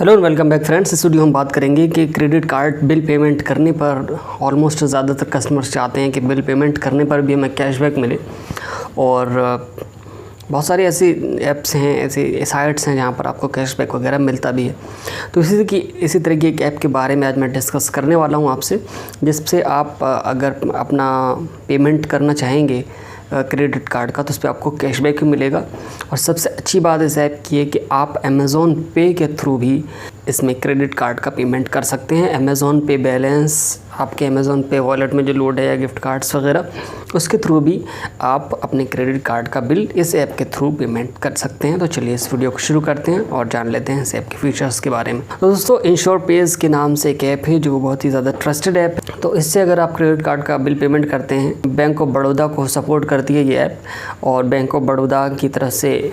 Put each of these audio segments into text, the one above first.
Hello and welcome back friends. इस video हम बात करेंगे कि क्रेडिट कार्ड बिल पेमेंट करने पर ऑलमोस्ट ज़्यादातर कस्टमर्स चाहते हैं कि बिल पेमेंट करने पर भी हमें कैशबैक मिले, और बहुत सारी ऐसी ऐप्स हैं, ऐसी साइट्स हैं जहां पर आपको कैशबैक वगैरह मिलता भी है। तो इसी तरह की एक ऐप के बारे में आज मैं डिस्कस करने वाला हूं आपसे, जिससे आप अगर अपना पेमेंट करना चाहेंगे क्रेडिट कार्ड का तो उस पर आपको कैशबैक भी मिलेगा। और सबसे अच्छी बात इस ऐप की है कि आप अमेज़ॉन पे के थ्रू भी इसमें क्रेडिट कार्ड का पेमेंट कर सकते हैं। अमेज़ॉन पे बैलेंस आपके अमेज़ॉन पे वॉलेट में जो लोड है या गिफ्ट कार्ड्स वगैरह, उसके थ्रू भी आप अपने क्रेडिट कार्ड का बिल इस ऐप के थ्रू पेमेंट कर सकते हैं। तो चलिए इस वीडियो को शुरू करते हैं और जान लेते हैं इस ऐप के फीचर्स के बारे में। तो दोस्तों, इंश्योरपेज के नाम से एक ऐप है जो बहुत ही ज़्यादा ट्रस्टेड ऐप है। तो इससे अगर आप क्रेडिट कार्ड का बिल पेमेंट करते हैं, बैंक ऑफ बड़ौदा को सपोर्ट करती है ये ऐप, और बैंक ऑफ बड़ौदा की तरफ से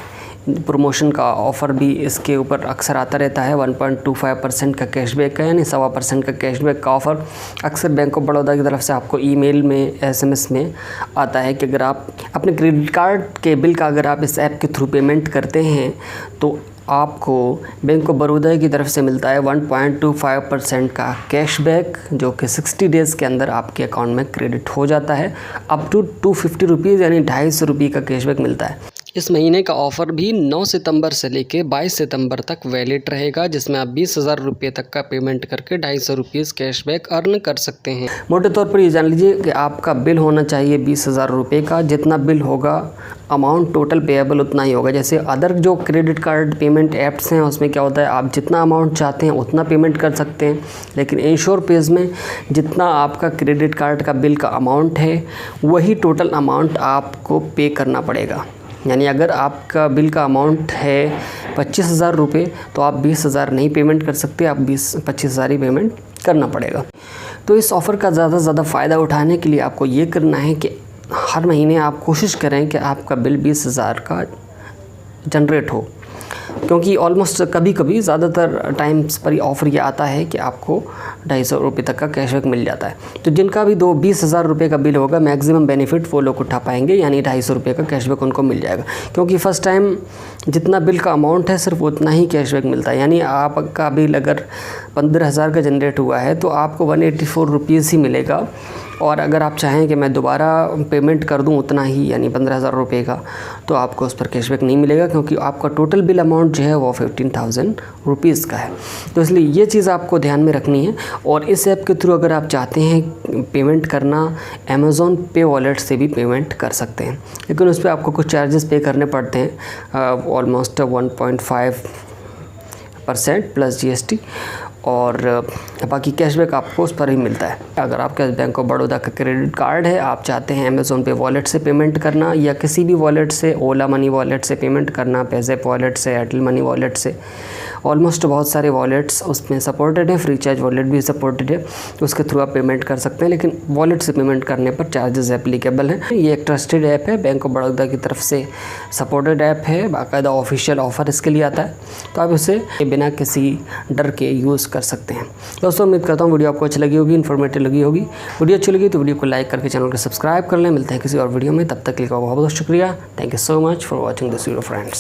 प्रमोशन का ऑफ़र भी इसके ऊपर अक्सर आता रहता है। 1.25% का कैशबैक का, यानी 1.25% का कैशबैक का ऑफ़र अक्सर बैंक ऑफ बड़ौदा की तरफ से आपको ईमेल में, SMS में आता है कि अगर आप अपने क्रेडिट कार्ड के बिल का अगर आप इस ऐप के थ्रू पेमेंट करते हैं तो आपको बैंक ऑफ बड़ौदा की तरफ से मिलता है 1.25% का कैशबैक, जो कि 60 डेज़ के अंदर आपके अकाउंट में क्रेडिट हो जाता है। अप टू 250 रुपीज़ यानी 250 रुपये का कैशबैक मिलता है। इस महीने का ऑफ़र भी 9 सितंबर से लेके 22 सितंबर तक वैलिड रहेगा, जिसमें आप 20,000 रुपये तक का पेमेंट करके 250 रुपीज़ कैशबैक अर्न कर सकते हैं। मोटे तौर पर ये जान लीजिए कि आपका बिल होना चाहिए 20,000 रुपये का। जितना बिल होगा, अमाउंट टोटल पेएबल उतना ही होगा। जैसे अदर जो क्रेडिट कार्ड पेमेंट ऐप्स हैं उसमें क्या होता है, आप जितना अमाउंट चाहते हैं उतना पेमेंट कर सकते हैं, लेकिन इंश्योरपेज में जितना आपका क्रेडिट कार्ड का बिल का अमाउंट है वही टोटल अमाउंट आपको पे करना पड़ेगा। यानी अगर आपका बिल का अमाउंट है 25,000 रुपये तो आप 20,000 नहीं पेमेंट कर सकते, आप 25,000 ही पेमेंट करना पड़ेगा। तो इस ऑफ़र का ज़्यादा से ज़्यादा फ़ायदा उठाने के लिए आपको ये करना है कि हर महीने आप कोशिश करें कि आपका बिल 20,000 का जनरेट हो, क्योंकि ऑलमोस्ट कभी कभी ज़्यादातर टाइम्स पर ये ऑफ़र ये आता है कि आपको 250 रुपये तक का कैशबैक मिल जाता है। तो जिनका भी 20,000 रुपये का बिल होगा, मैक्सिमम बेनिफिट वो लोग उठा पाएंगे, यानी 250 रुपये का कैशबैक उनको मिल जाएगा। क्योंकि फ़र्स्ट टाइम जितना बिल का अमाउंट है सिर्फ उतना ही कैशबैक मिलता है। यानी आपका बिल अगर 15,000 का जनरेट हुआ है तो आपको 184 रुपीज़ ही मिलेगा, और अगर आप चाहें कि मैं दोबारा पेमेंट कर दूं उतना ही, यानी 15,000 रुपये का, तो आपको उस पर कैशबैक नहीं मिलेगा, क्योंकि आपका टोटल बिल अमाउंट जो है वो 15,000 रुपीज़ का है। तो इसलिए ये चीज़ आपको ध्यान में रखनी है। और इस ऐप के थ्रू अगर आप चाहते हैं पेमेंट करना, अमेज़ॉन पे वॉलेट से भी पेमेंट कर सकते हैं, लेकिन उस पर आपको कुछ चार्जेस पे करने पड़ते हैं, ऑलमोस्ट 1.5% प्लस GST, और बाकी कैशबैक आपको उस पर ही मिलता है। अगर आपके पास बैंक ऑफ बड़ौदा का क्रेडिट कार्ड है, आप चाहते हैं अमेज़ॉन पे वॉलेट से पेमेंट करना या किसी भी वॉलेट से, ओला मनी वॉलेट से पेमेंट करना, पेज़ैप वॉलेट से, एयरटेल मनी वॉलेट से, ऑलमोस्ट बहुत सारे वॉलेट्स उसमें सपोर्टेड है। फ्रीचार्ज वॉलेट भी सपोर्टेड है, तो उसके थ्रू आप पेमेंट कर सकते हैं, लेकिन वॉलेट से पेमेंट करने पर चार्जेस एप्लीकेबल हैं। ये एक ट्रस्टेड ऐप है, बैंक ऑफ बड़ौदा की तरफ से सपोर्टेड ऐप है, बाकायदा ऑफिशियल ऑफ़र इसके लिए आता है, तो आप इसे बिना किसी डर के यूज़ कर सकते हैं। दोस्तों, उम्मीद करता हूँ वीडियो आपको अच्छी लगी होगी, इन्फॉर्मेटिव लगी होगी। वीडियो अच्छी लगी तो वीडियो को लाइक करके चैनल को सब्सक्राइब कर लें। मिलते हैं किसी और वीडियो में, तब तक के लिए बहुत बहुत शुक्रिया। Thank you so much for watching this video friends.